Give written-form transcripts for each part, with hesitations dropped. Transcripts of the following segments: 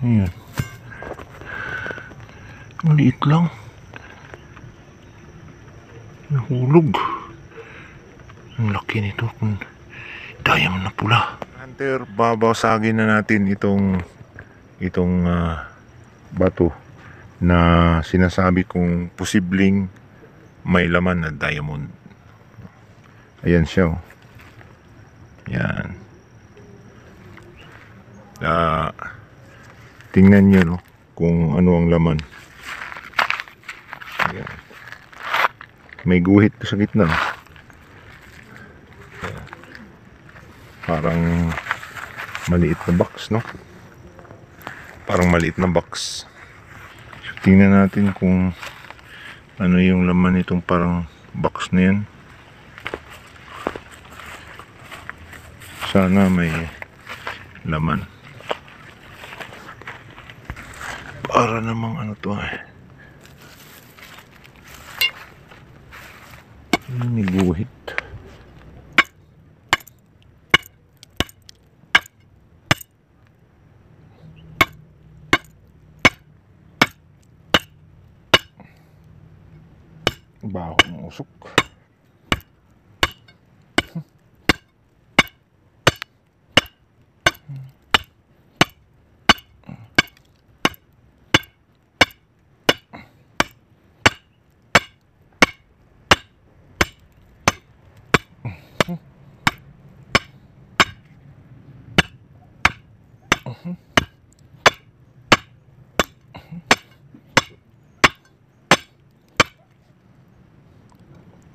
Ayan. Maliit lang. Nahulog. Ang laki nito kung diamond na pula. Hunter, babasagin na natin itong bato na sinasabi kong posibleng may laman na diamond. Ayan siya, oh. Yan. Tingnan nyo, no, kung ano ang laman. Ayan. May guhit sa gitna. Parang maliit na box, no? Parang maliit na box. So, tingnan natin kung ano yung laman nitong parang box na yan. Sana may laman. Para namang ano to, eh. May guhit. Baho ng usok.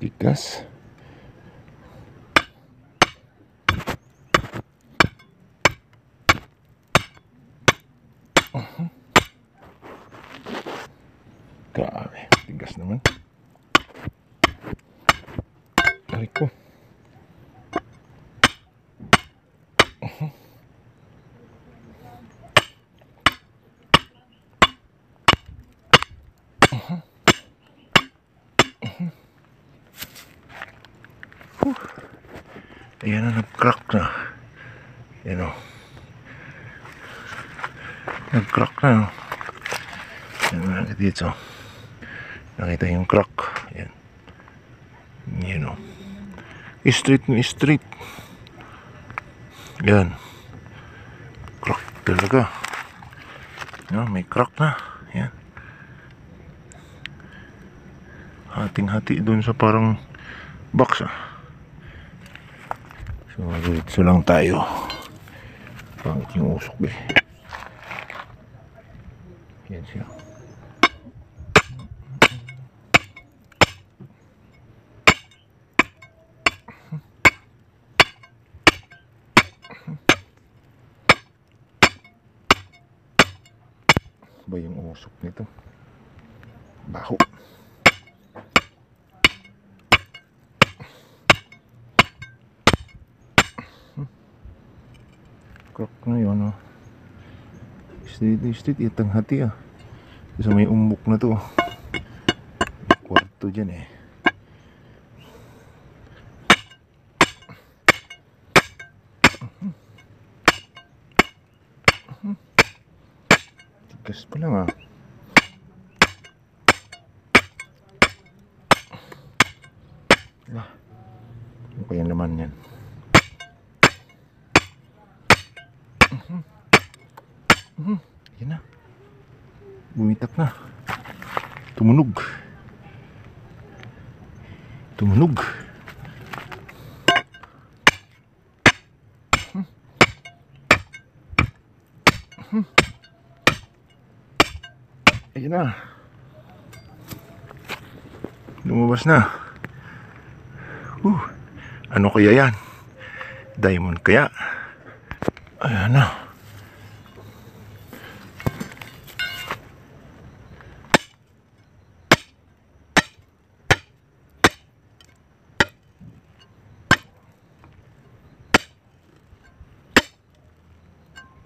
Tigas. Grabe, tigas naman. Tarik ko. Ayan na, nag-crack na. Ayan, o. Nag-crack na, no? Ayan na, dito. Nakita yung crack. Ayan. Ayan, o. Straight na straight. Ayan. Crack talaga. Ayan, may crack na. Ayan. Hating-hati dun sa parang box, ah. So, diretso lang tayo. Pangit yung usok, eh. Yan siya. Ba yung usok nito? Baho. Crack na yun, oh. Straight itang hati, ah. Kasi may umbok na to. May kwarto dyan, eh. Tigas pa lang, ah. Ano kaya naman yan? Yan na. Bumitak na. Tumunog. Tumunog. Ayan na. Lumabas na. Ano kaya yan? Diamond kaya? Ayan na.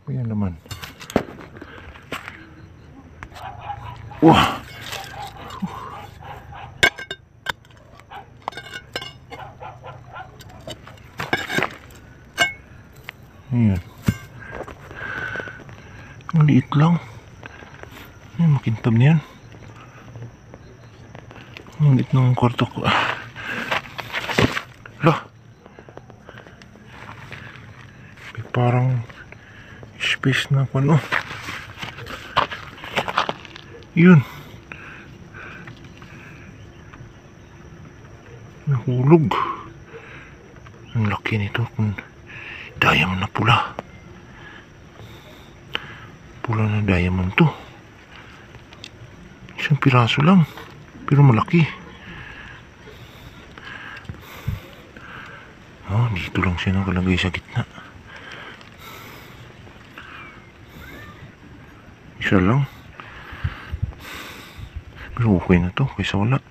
Ayan naman. Wah. Ayan. Ang liit lang. Ay, makintab na yan. Ang liit ng kwarto ko. Lah. May parang space na kung ano. Yun. Nahulog. Ang laki nito kung diamond na pula. Pula na diamond to. Isang piraso lang. Pero malaki. Oh, dito lang siya nakalagay sa gitna. Isa lang. Pero okay na to kaysa wala.